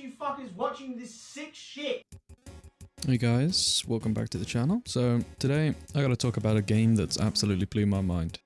you fuckers watching this sick shit? Hey guys, welcome back to the channel. So today I gotta talk about a game that's absolutely blew my mind.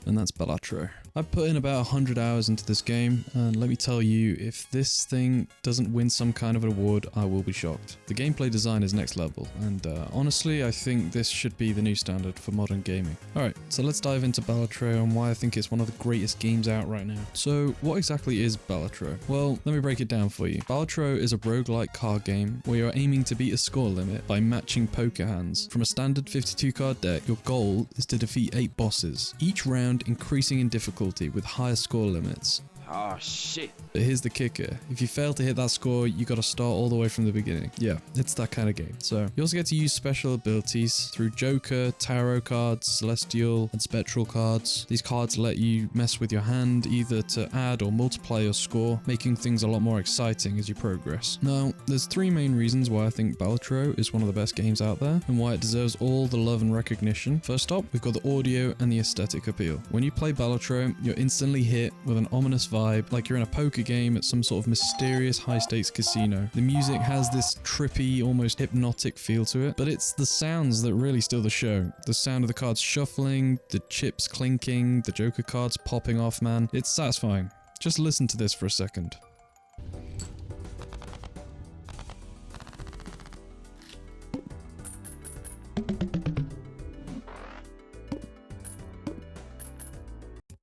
And that's Balatro. I've put in about 100 hours into this game, and let me tell you, if this thing doesn't win some kind of award, I will be shocked. The gameplay design is next level, and honestly, I think this should be the new standard for modern gaming. Alright, so let's dive into Balatro and why I think it's one of the greatest games out right now. So, what exactly is Balatro? Well, let me break it down for you. Balatro is a roguelike card game where you're aiming to beat a score limit by matching poker hands. From a standard 52 card deck, your goal is to defeat 8 bosses, each round increasing in difficulty with higher score limits. Oh shit. But here's the kicker. If you fail to hit that score, you gotta start all the way from the beginning. Yeah, it's that kind of game. So, you also get to use special abilities through Joker, Tarot cards, Celestial, and Spectral cards. These cards let you mess with your hand either to add or multiply your score, making things a lot more exciting as you progress. Now, there's 3 main reasons why I think Balatro is one of the best games out there, and why it deserves all the love and recognition. First up, we've got the audio and the aesthetic appeal. When you play Balatro, you're instantly hit with an ominous vibe, like you're in a poker game at some sort of mysterious high-stakes casino. The music has this trippy, almost hypnotic feel to it, but it's the sounds that really steal the show. The sound of the cards shuffling, the chips clinking, the Joker cards popping off, man. It's satisfying. Just listen to this for a second.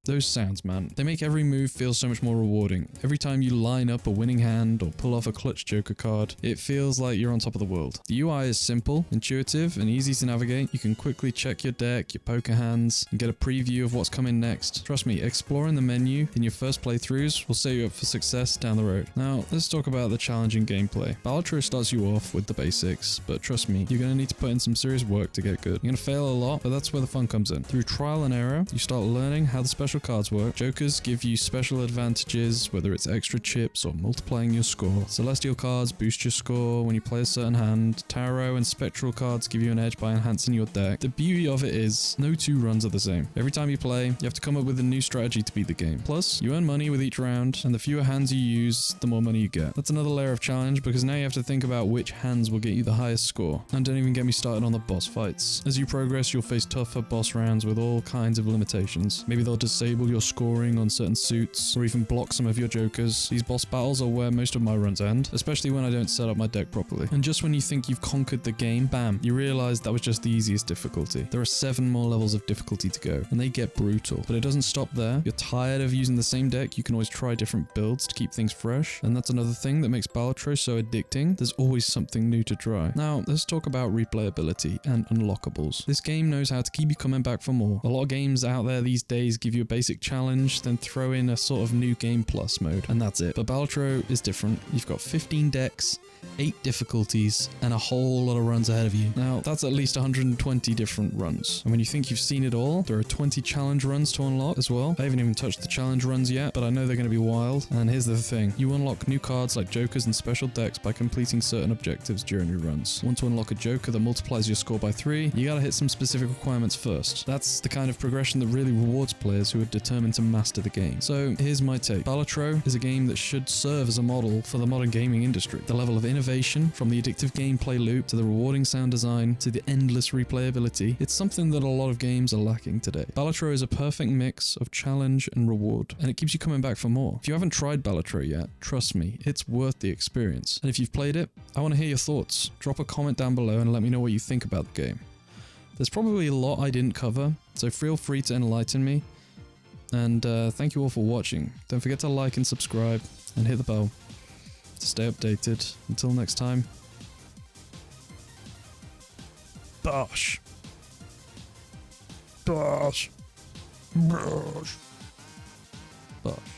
Those sounds, man, they make every move feel so much more rewarding. Every time you line up a winning hand or pull off a clutch Joker card, it feels like you're on top of the world. The UI is simple, intuitive, and easy to navigate. You can quickly check your deck, your poker hands, and get a preview of what's coming next. Trust me, exploring the menu in your first playthroughs will set you up for success down the road. Now, let's talk about the challenging gameplay. Balatro starts you off with the basics, but trust me, you're going to need to put in some serious work to get good. You're going to fail a lot, but that's where the fun comes in. Through trial and error, you start learning how the special cards work. Jokers give you special advantages, whether it's extra chips or multiplying your score. Celestial cards boost your score when you play a certain hand. Tarot and Spectral cards give you an edge by enhancing your deck. The beauty of it is, no 2 runs are the same. Every time you play, you have to come up with a new strategy to beat the game. Plus, you earn money with each round, and the fewer hands you use, the more money you get. That's another layer of challenge, because now you have to think about which hands will get you the highest score. And don't even get me started on the boss fights. As you progress, you'll face tougher boss rounds with all kinds of limitations. Maybe they'll disable your scoring on certain suits, or even block some of your jokers. These boss battles are where most of my runs end, especially when I don't set up my deck properly. And just when you think you've conquered the game, bam, you realize that was just the easiest difficulty. There are 7 more levels of difficulty to go, and they get brutal. But it doesn't stop there. You're tired of using the same deck, you can always try different builds to keep things fresh, and that's another thing that makes Balatro so addicting. There's always something new to try. Now, let's talk about replayability and unlockables. This game knows how to keep you coming back for more. A lot of games out there these days give you a basic challenge, then throw in a sort of new game plus mode, and that's it. But Balatro is different. You've got 15 decks, 8 difficulties, and a whole lot of runs ahead of you. Now, that's at least 120 different runs. And when you think you've seen it all, there are 20 challenge runs to unlock as well. I haven't even touched the challenge runs yet, but I know they're going to be wild. And here's the thing. You unlock new cards like Jokers and special decks by completing certain objectives during your runs. Want to unlock a Joker that multiplies your score by 3, you gotta hit some specific requirements first. That's the kind of progression that really rewards players who are determined to master the game. So here's my take. Balatro is a game that should serve as a model for the modern gaming industry. The level of innovation, from the addictive gameplay loop to the rewarding sound design to the endless replayability, it's something that a lot of games are lacking today. Balatro is a perfect mix of challenge and reward, and it keeps you coming back for more. If you haven't tried Balatro yet, trust me, it's worth the experience. And if you've played it, I want to hear your thoughts. Drop a comment down below and let me know what you think about the game. There's probably a lot I didn't cover, so feel free to enlighten me. And thank you all for watching. Don't forget to like and subscribe and hit the bell to stay updated. Until next time. Bosh. Bosh. Bosh. Bosh.